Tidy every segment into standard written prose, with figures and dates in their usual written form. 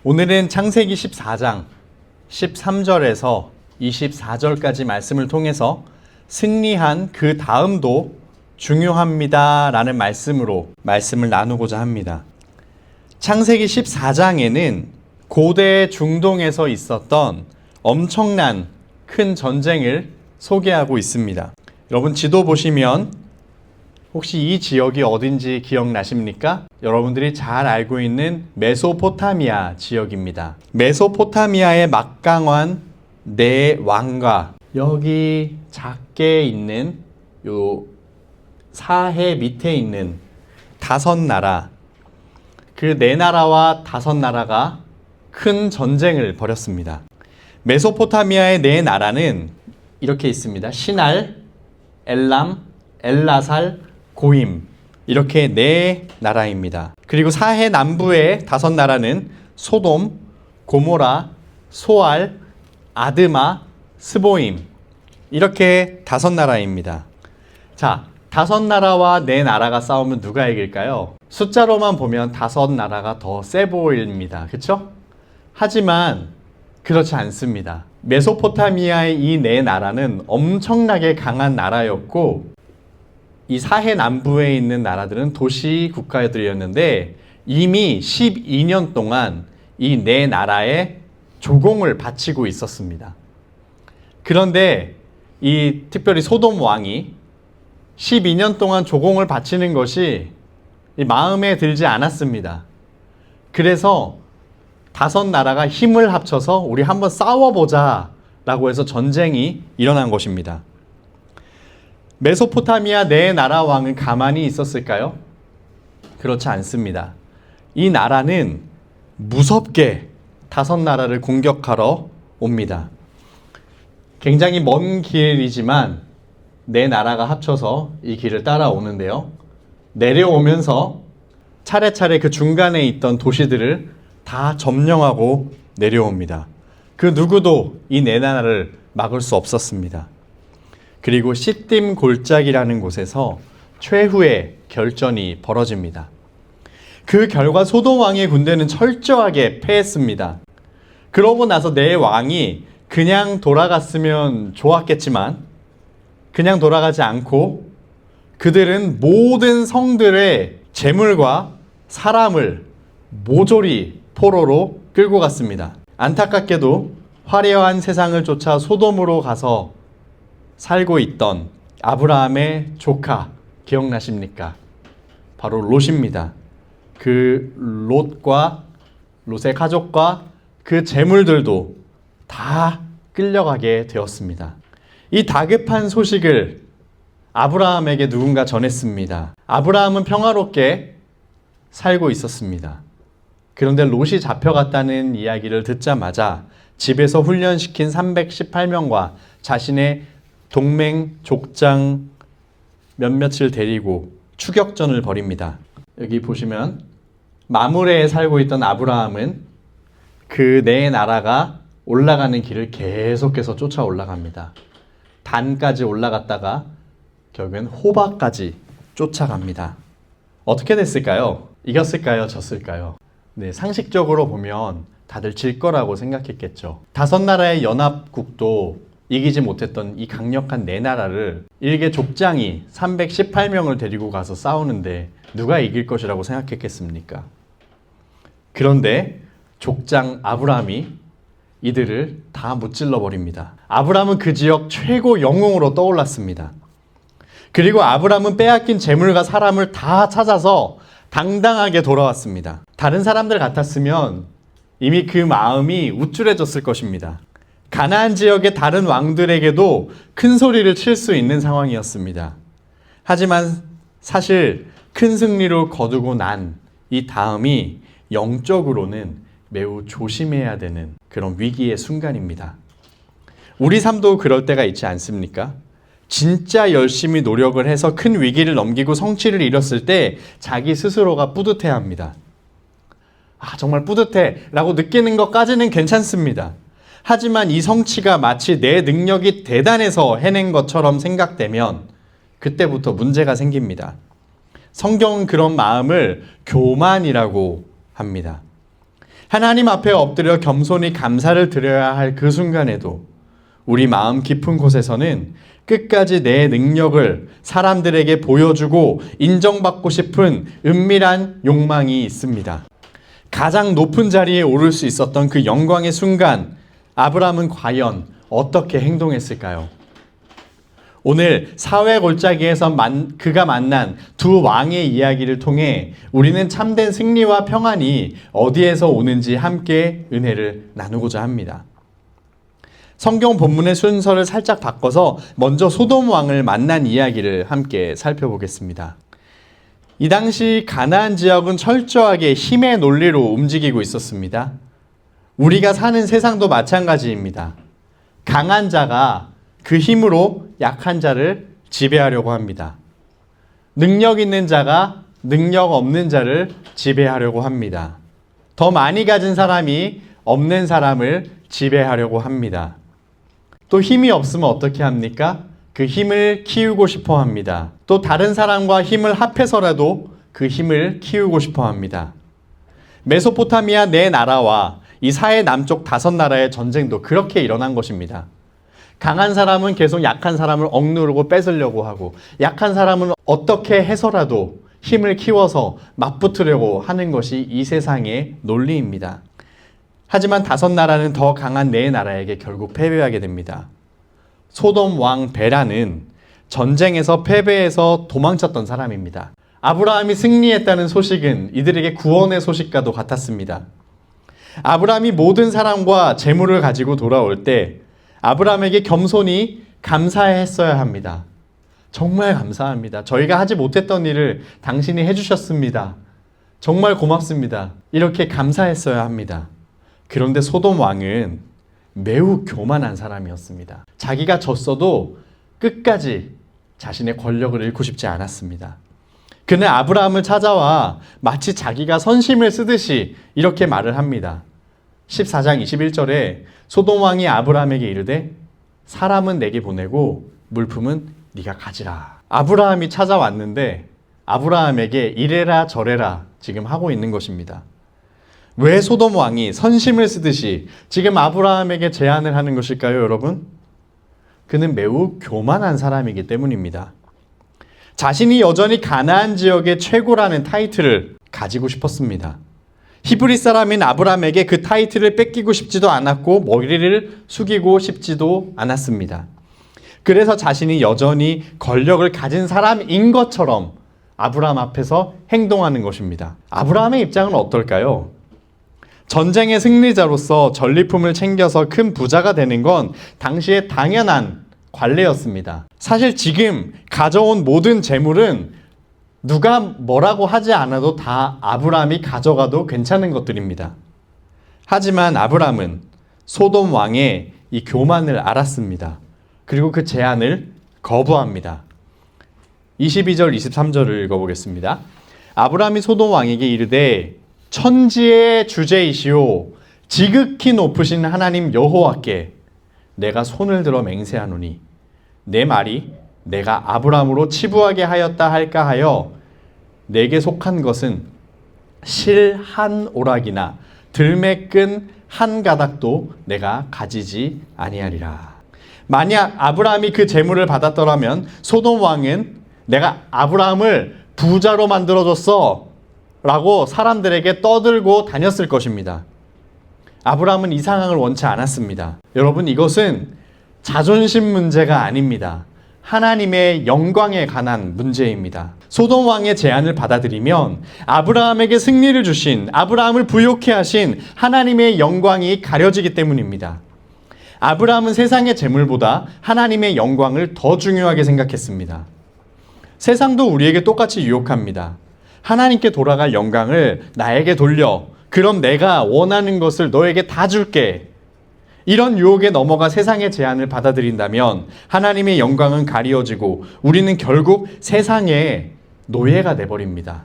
오늘은 창세기 14장 13절에서 24절까지 말씀을 통해서 승리한 그 다음도 중요합니다 라는 말씀으로 말씀을 나누고자 합니다. 창세기 14장에는 고대 중동에서 있었던 엄청난 큰 전쟁을 소개하고 있습니다. 여러분 지도 보시면 혹시 이 지역이 어딘지 기억나십니까? 여러분들이 잘 알고 있는 메소포타미아 지역입니다. 메소포타미아의 막강한 네 왕과 여기 작게 있는 요 사해 밑에 있는 다섯 나라, 그 네 나라와 다섯 나라가 큰 전쟁을 벌였습니다. 메소포타미아의 네 나라는 이렇게 있습니다. 시날, 엘람, 엘라살, 고임, 이렇게 네 나라입니다. 그리고 사해 남부의 다섯 나라는 소돔, 고모라, 소알, 아드마, 스보임, 이렇게 다섯 나라입니다. 자, 다섯 나라와 네 나라가 싸우면 누가 이길까요? 숫자로만 보면 다섯 나라가 더 세 보입니다. 그렇죠? 하지만 그렇지 않습니다. 메소포타미아의 이 네 나라는 엄청나게 강한 나라였고, 이 사해 남부에 있는 나라들은 도시 국가들이었는데 이미 12년 동안 이 네 나라에 조공을 바치고 있었습니다. 그런데 이 특별히 소돔 왕이 12년 동안 조공을 바치는 것이 마음에 들지 않았습니다. 그래서 다섯 나라가 힘을 합쳐서 우리 한번 싸워보자 라고 해서 전쟁이 일어난 것입니다. 메소포타미아 네 나라 왕은 가만히 있었을까요? 그렇지 않습니다. 이 나라는 무섭게 다섯 나라를 공격하러 옵니다. 굉장히 먼 길이지만 네 나라가 합쳐서 이 길을 따라오는데요. 내려오면서 차례차례 그 중간에 있던 도시들을 다 점령하고 내려옵니다. 그 누구도 이 네 나라를 막을 수 없었습니다. 그리고 시딤 골짜기라는 곳에서 최후의 결전이 벌어집니다. 그 결과 소돔 왕의 군대는 철저하게 패했습니다. 그러고 나서 네 왕이 그냥 돌아갔으면 좋았겠지만 그냥 돌아가지 않고 그들은 모든 성들의 재물과 사람을 모조리 포로로 끌고 갔습니다. 안타깝게도 화려한 세상을 쫓아 소돔으로 가서 살고 있던 아브라함의 조카 기억나십니까? 바로 롯입니다. 그 롯과 롯의 가족과 그 재물들도 다 끌려가게 되었습니다. 이 다급한 소식을 아브라함에게 누군가 전했습니다. 아브라함은 평화롭게 살고 있었습니다. 그런데 롯이 잡혀갔다는 이야기를 듣자마자 집에서 훈련시킨 318명과 자신의 동맹, 족장 몇몇을 데리고 추격전을 벌입니다. 여기 보시면 마므레에 살고 있던 아브라함은 그 네 나라가 올라가는 길을 계속해서 쫓아 올라갑니다. 단까지 올라갔다가 결국엔 호바까지 쫓아갑니다. 어떻게 됐을까요? 이겼을까요? 졌을까요? 네, 상식적으로 보면 다들 질 거라고 생각했겠죠. 다섯 나라의 연합국도 이기지 못했던 이 강력한 네 나라를 일개 족장이 318명을 데리고 가서 싸우는데 누가 이길 것이라고 생각했겠습니까? 그런데 족장 아브라함이 이들을 다 무찔러 버립니다. 아브라함은 그 지역 최고 영웅으로 떠올랐습니다. 그리고 아브라함은 빼앗긴 재물과 사람을 다 찾아서 당당하게 돌아왔습니다. 다른 사람들 같았으면 이미 그 마음이 우쭐해졌을 것입니다. 가나안 지역의 다른 왕들에게도 큰 소리를 칠 수 있는 상황이었습니다. 하지만 사실 큰 승리로 거두고 난 이 다음이 영적으로는 매우 조심해야 되는 그런 위기의 순간입니다. 우리 삶도 그럴 때가 있지 않습니까? 진짜 열심히 노력을 해서 큰 위기를 넘기고 성취를 이뤘을 때 자기 스스로가 뿌듯해합니다. 아, 정말 뿌듯해 라고 느끼는 것까지는 괜찮습니다. 하지만 이 성취가 마치 내 능력이 대단해서 해낸 것처럼 생각되면 그때부터 문제가 생깁니다. 성경은 그런 마음을 교만이라고 합니다. 하나님 앞에 엎드려 겸손히 감사를 드려야 할 그 순간에도 우리 마음 깊은 곳에서는 끝까지 내 능력을 사람들에게 보여주고 인정받고 싶은 은밀한 욕망이 있습니다. 가장 높은 자리에 오를 수 있었던 그 영광의 순간, 아브라함은 과연 어떻게 행동했을까요? 오늘 사회 골짜기에서 그가 만난 두 왕의 이야기를 통해 우리는 참된 승리와 평안이 어디에서 오는지 함께 은혜를 나누고자 합니다. 성경 본문의 순서를 살짝 바꿔서 먼저 소돔 왕을 만난 이야기를 함께 살펴보겠습니다. 이 당시 가나안 지역은 철저하게 힘의 논리로 움직이고 있었습니다. 우리가 사는 세상도 마찬가지입니다. 강한 자가 그 힘으로 약한 자를 지배하려고 합니다. 능력 있는 자가 능력 없는 자를 지배하려고 합니다. 더 많이 가진 사람이 없는 사람을 지배하려고 합니다. 또 힘이 없으면 어떻게 합니까? 그 힘을 키우고 싶어 합니다. 또 다른 사람과 힘을 합해서라도 그 힘을 키우고 싶어 합니다. 메소포타미아 네 나라와 이 사해 남쪽 5나라의 전쟁도 그렇게 일어난 것입니다. 강한 사람은 계속 약한 사람을 억누르고 뺏으려고 하고, 약한 사람은 어떻게 해서라도 힘을 키워서 맞붙으려고 하는 것이 이 세상의 논리입니다. 하지만 5나라는 더 강한 4나라에게 결국 패배하게 됩니다. 소돔 왕 베라는 전쟁에서 패배해서 도망쳤던 사람입니다. 아브라함이 승리했다는 소식은 이들에게 구원의 소식과도 같았습니다. 아브라함이 모든 사람과 재물을 가지고 돌아올 때 아브라함에게 겸손히 감사했어야 합니다. 정말 감사합니다. 저희가 하지 못했던 일을 당신이 해주셨습니다. 정말 고맙습니다. 이렇게 감사했어야 합니다. 그런데 소돔 왕은 매우 교만한 사람이었습니다. 자기가 졌어도 끝까지 자신의 권력을 잃고 싶지 않았습니다. 그는 아브라함을 찾아와 마치 자기가 선심을 쓰듯이 이렇게 말을 합니다. 14장 21절에 소돔 왕이 아브라함에게 이르되 사람은 내게 보내고 물품은 네가 가지라. 아브라함이 찾아왔는데 아브라함에게 이래라 저래라 지금 하고 있는 것입니다. 왜 소돔 왕이 선심을 쓰듯이 지금 아브라함에게 제안을 하는 것일까요, 여러분? 그는 매우 교만한 사람이기 때문입니다. 자신이 여전히 가나안 지역의 최고라는 타이틀을 가지고 싶었습니다. 히브리 사람인 아브라함에게 그 타이틀을 뺏기고 싶지도 않았고 머리를 숙이고 싶지도 않았습니다. 그래서 자신이 여전히 권력을 가진 사람인 것처럼 아브라함 앞에서 행동하는 것입니다. 아브라함의 입장은 어떨까요? 전쟁의 승리자로서 전리품을 챙겨서 큰 부자가 되는 건 당시에 당연한 관례였습니다. 사실 지금 가져온 모든 재물은 누가 뭐라고 하지 않아도 다 아브라함이 가져가도 괜찮은 것들입니다. 하지만 아브라함은 소돔 왕의 이 교만을 알았습니다. 그리고 그 제안을 거부합니다. 22절 23절을 읽어보겠습니다. 아브라함이 소돔 왕에게 이르되 천지의 주제이시오 지극히 높으신 하나님 여호와께 내가 손을 들어 맹세하노니 내 말이 내가 아브라함으로 치부하게 하였다 할까 하여 내게 속한 것은 실 한 오락이나 들매 끈 한 가닥도 내가 가지지 아니하리라. 만약 아브라함이 그 재물을 받았더라면 소돔 왕은 내가 아브라함을 부자로 만들어줬어 라고 사람들에게 떠들고 다녔을 것입니다. 아브라함은 이 상황을 원치 않았습니다. 여러분, 이것은 자존심 문제가 아닙니다. 하나님의 영광에 관한 문제입니다. 소돔 왕의 제안을 받아들이면 아브라함에게 승리를 주신, 아브라함을 부욕해 하신 하나님의 영광이 가려지기 때문입니다. 아브라함은 세상의 재물보다 하나님의 영광을 더 중요하게 생각했습니다. 세상도 우리에게 똑같이 유혹합니다. 하나님께 돌아갈 영광을 나에게 돌려. 그럼 내가 원하는 것을 너에게 다 줄게. 이런 유혹에 넘어가 세상의 제안을 받아들인다면 하나님의 영광은 가리워지고 우리는 결국 세상의 노예가 돼버립니다.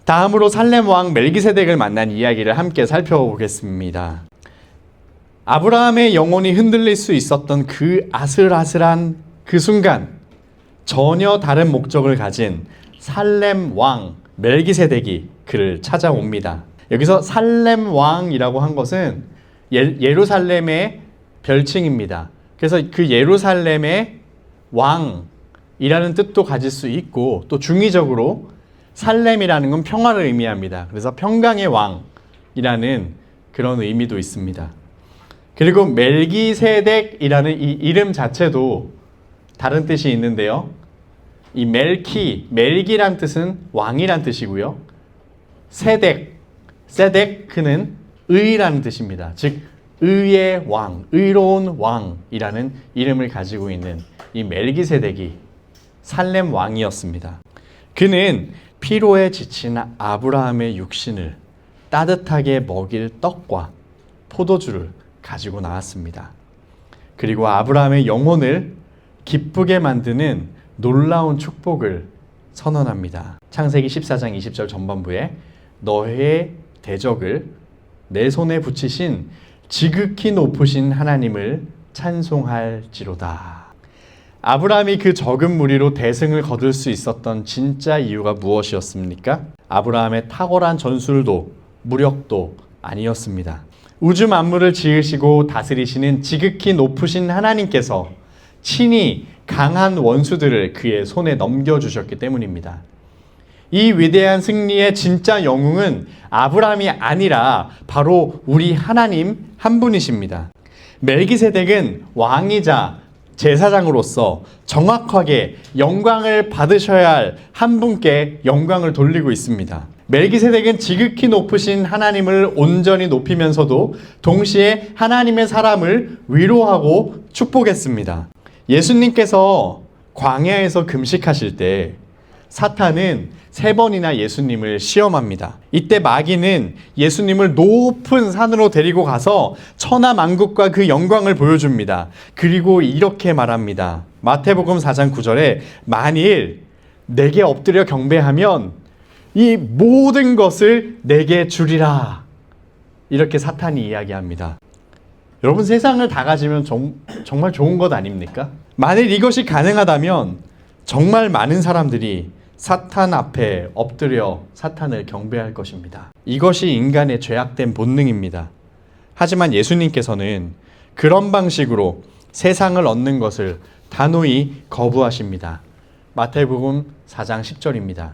다음으로 살렘 왕 멜기세덱을 만난 이야기를 함께 살펴보겠습니다. 아브라함의 영혼이 흔들릴 수 있었던 그 아슬아슬한 그 순간 전혀 다른 목적을 가진 살렘 왕 멜기세덱이 그를 찾아옵니다. 여기서 살렘 왕이라고 한 것은 예루살렘의 별칭입니다. 그래서 그 예루살렘의 왕이라는 뜻도 가질 수 있고, 또 중의적으로 살렘이라는 건 평화를 의미합니다. 그래서 평강의 왕이라는 그런 의미도 있습니다. 그리고 멜기세덱이라는 이 이름 자체도 다른 뜻이 있는데요. 이 멜기란 뜻은 왕이란 뜻이고요. 세덱은 의라는 뜻입니다. 즉 의의 왕, 의로운 왕이라는 이름을 가지고 있는 이 멜기세덱이 살렘 왕이었습니다. 그는 피로에 지친 아브라함의 육신을 따뜻하게 먹일 떡과 포도주를 가지고 나왔습니다. 그리고 아브라함의 영혼을 기쁘게 만드는 놀라운 축복을 선언합니다. 창세기 14장 20절 전반부에 너의 대적을 내 손에 붙이신 지극히 높으신 하나님을 찬송할지로다. 아브라함이 그 적은 무리로 대승을 거둘 수 있었던 진짜 이유가 무엇이었습니까? 아브라함의 탁월한 전술도 무력도 아니었습니다. 우주 만물을 지으시고 다스리시는 지극히 높으신 하나님께서 친히 강한 원수들을 그의 손에 넘겨주셨기 때문입니다. 이 위대한 승리의 진짜 영웅은 아브라함이 아니라 바로 우리 하나님 한 분이십니다. 멜기세덱은 왕이자 제사장으로서 정확하게 영광을 받으셔야 할 한 분께 영광을 돌리고 있습니다. 멜기세덱은 지극히 높으신 하나님을 온전히 높이면서도 동시에 하나님의 사람을 위로하고 축복했습니다. 예수님께서 광야에서 금식하실 때 사탄은 3번이나 예수님을 시험합니다. 이때 마귀는 예수님을 높은 산으로 데리고 가서 천하만국과 그 영광을 보여줍니다. 그리고 이렇게 말합니다. 마태복음 4장 9절에 만일 내게 엎드려 경배하면 이 모든 것을 내게 주리라. 이렇게 사탄이 이야기합니다. 여러분, 세상을 다 가지면 정말 좋은 것 아닙니까? 만일 이것이 가능하다면 정말 많은 사람들이 사탄 앞에 엎드려 사탄을 경배할 것입니다. 이것이 인간의 죄악된 본능입니다. 하지만 예수님께서는 그런 방식으로 세상을 얻는 것을 단호히 거부하십니다. 마태복음 4장 10절입니다.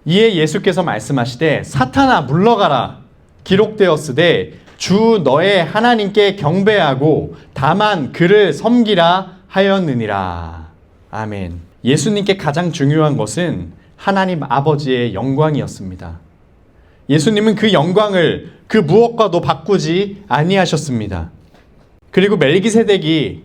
이에 예수께서 말씀하시되 사탄아 물러가라. 기록되었으되 주 너의 하나님께 경배하고 다만 그를 섬기라 하였느니라. 아멘. 예수님께 가장 중요한 것은 하나님 아버지의 영광이었습니다. 예수님은 그 영광을 그 무엇과도 바꾸지 아니하셨습니다. 그리고 멜기세덱이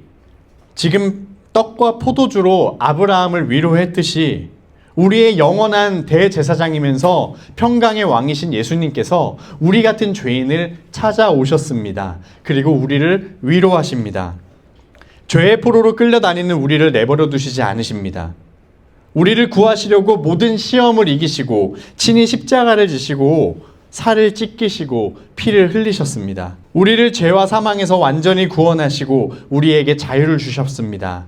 지금 떡과 포도주로 아브라함을 위로했듯이 우리의 영원한 대제사장이면서 평강의 왕이신 예수님께서 우리 같은 죄인을 찾아오셨습니다. 그리고 우리를 위로하십니다. 죄의 포로로 끌려다니는 우리를 내버려 두시지 않으십니다. 우리를 구하시려고 모든 시험을 이기시고 친히 십자가를 지시고 살을 찢기시고 피를 흘리셨습니다. 우리를 죄와 사망에서 완전히 구원하시고 우리에게 자유를 주셨습니다.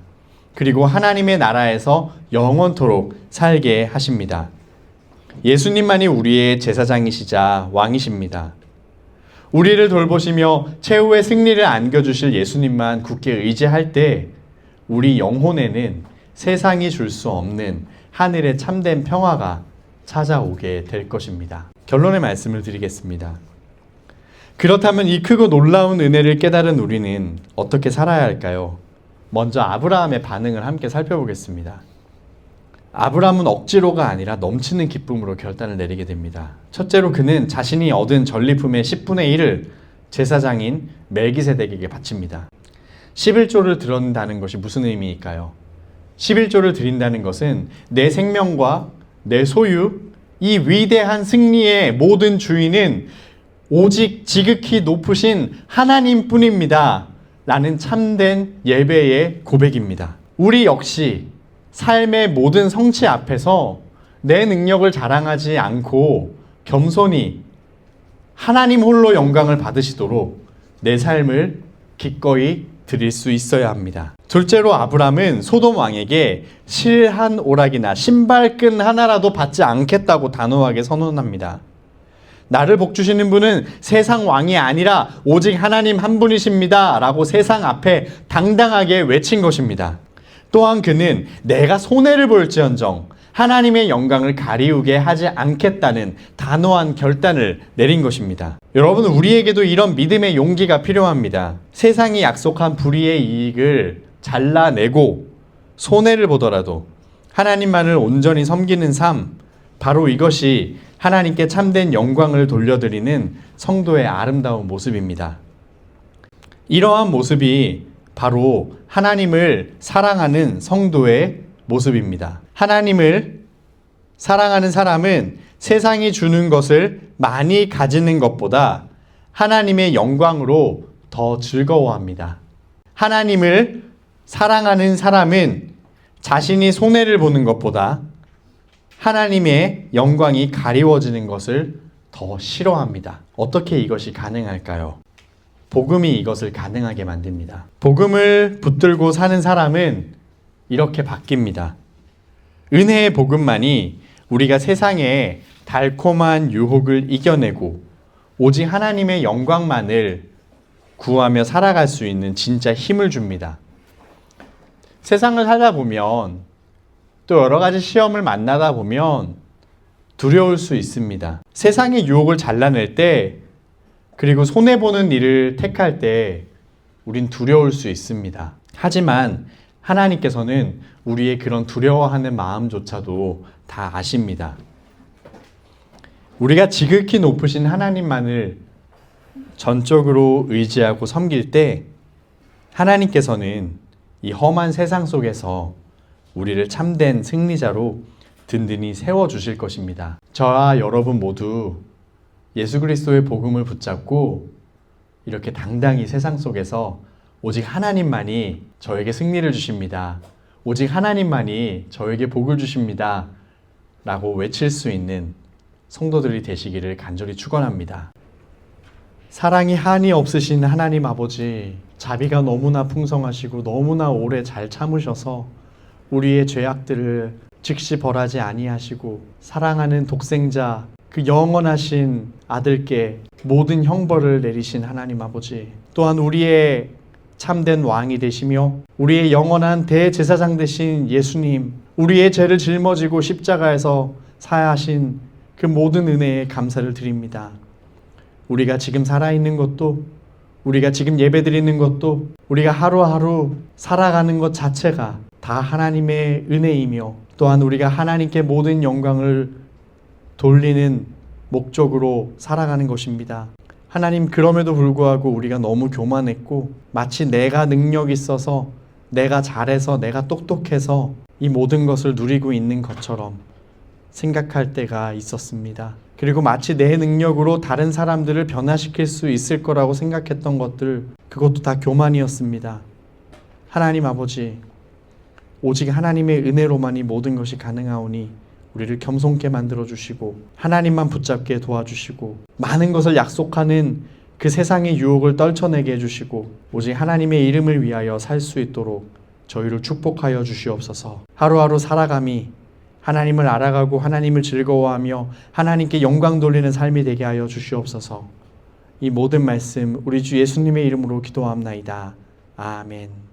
그리고 하나님의 나라에서 영원토록 살게 하십니다. 예수님만이 우리의 제사장이시자 왕이십니다. 우리를 돌보시며 최후의 승리를 안겨주실 예수님만 굳게 의지할 때 우리 영혼에는 세상이 줄 수 없는 하늘의 참된 평화가 찾아오게 될 것입니다. 결론의 말씀을 드리겠습니다. 그렇다면 이 크고 놀라운 은혜를 깨달은 우리는 어떻게 살아야 할까요? 먼저 아브라함의 반응을 함께 살펴보겠습니다. 아브라함은 억지로가 아니라 넘치는 기쁨으로 결단을 내리게 됩니다. 첫째로 그는 자신이 얻은 전리품의 10분의 1을 제사장인 멜기세덱에게 바칩니다. 11조를 드린다는 것이 무슨 의미일까요? 11조를 드린다는 것은 내 생명과 내 소유, 이 위대한 승리의 모든 주인은 오직 지극히 높으신 하나님뿐입니다. 라는 참된 예배의 고백입니다. 우리 역시 삶의 모든 성취 앞에서 내 능력을 자랑하지 않고 겸손히 하나님 홀로 영광을 받으시도록 내 삶을 기꺼이 드릴 수 있어야 합니다. 둘째로 아브람은 소돔 왕에게 실 한 오락이나 신발끈 하나라도 받지 않겠다고 단호하게 선언합니다. 나를 복주시는 분은 세상 왕이 아니라 오직 하나님 한 분이십니다. 라고 세상 앞에 당당하게 외친 것입니다. 또한 그는 내가 손해를 볼지언정 하나님의 영광을 가리우게 하지 않겠다는 단호한 결단을 내린 것입니다. 여러분, 우리에게도 이런 믿음의 용기가 필요합니다. 세상이 약속한 불의의 이익을 잘라내고 손해를 보더라도 하나님만을 온전히 섬기는 삶, 바로 이것이 하나님께 참된 영광을 돌려드리는 성도의 아름다운 모습입니다. 이러한 모습이 바로 하나님을 사랑하는 성도의 모습입니다. 하나님을 사랑하는 사람은 세상이 주는 것을 많이 가지는 것보다 하나님의 영광으로 더 즐거워합니다. 하나님을 사랑하는 사람은 자신이 손해를 보는 것보다 하나님의 영광이 가리워지는 것을 더 싫어합니다. 어떻게 이것이 가능할까요? 복음이 이것을 가능하게 만듭니다. 복음을 붙들고 사는 사람은 이렇게 바뀝니다. 은혜의 복음만이 우리가 세상의 달콤한 유혹을 이겨내고 오직 하나님의 영광만을 구하며 살아갈 수 있는 진짜 힘을 줍니다. 세상을 살다 보면 또 여러 가지 시험을 만나다 보면 두려울 수 있습니다. 세상의 유혹을 잘라낼 때, 그리고 손해보는 일을 택할 때 우린 두려울 수 있습니다. 하지만 하나님께서는 우리의 그런 두려워하는 마음조차도 다 아십니다. 우리가 지극히 높으신 하나님만을 전적으로 의지하고 섬길 때 하나님께서는 이 험한 세상 속에서 우리를 참된 승리자로 든든히 세워주실 것입니다. 저와 여러분 모두 예수 그리스도의 복음을 붙잡고 이렇게 당당히 세상 속에서 오직 하나님만이 저에게 승리를 주십니다. 오직 하나님만이 저에게 복을 주십니다. 라고 외칠 수 있는 성도들이 되시기를 간절히 축원합니다. 사랑이 한이 없으신 하나님 아버지, 자비가 너무나 풍성하시고 너무나 오래 잘 참으셔서 우리의 죄악들을 즉시 벌하지 아니하시고 사랑하는 독생자, 그 영원하신 아들께 모든 형벌을 내리신 하나님 아버지, 또한 우리의 참된 왕이 되시며 우리의 영원한 대제사장 되신 예수님, 우리의 죄를 짊어지고 십자가에서 사하신 그 모든 은혜에 감사를 드립니다. 우리가 지금 살아있는 것도, 우리가 지금 예배드리는 것도, 우리가 하루하루 살아가는 것 자체가 다 하나님의 은혜이며 또한 우리가 하나님께 모든 영광을 돌리는 목적으로 살아가는 것입니다. 하나님, 그럼에도 불구하고 우리가 너무 교만했고 마치 내가 능력 있어서, 내가 잘해서, 내가 똑똑해서 이 모든 것을 누리고 있는 것처럼 생각할 때가 있었습니다. 그리고 마치 내 능력으로 다른 사람들을 변화시킬 수 있을 거라고 생각했던 것들, 그것도 다 교만이었습니다. 하나님 아버지, 오직 하나님의 은혜로만이 모든 것이 가능하오니 우리를 겸손케 만들어주시고 하나님만 붙잡게 도와주시고 많은 것을 약속하는 그 세상의 유혹을 떨쳐내게 해주시고 오직 하나님의 이름을 위하여 살 수 있도록 저희를 축복하여 주시옵소서. 하루하루 살아감이 하나님을 알아가고 하나님을 즐거워하며 하나님께 영광 돌리는 삶이 되게 하여 주시옵소서. 이 모든 말씀 우리 주 예수님의 이름으로 기도합나이다. 아멘.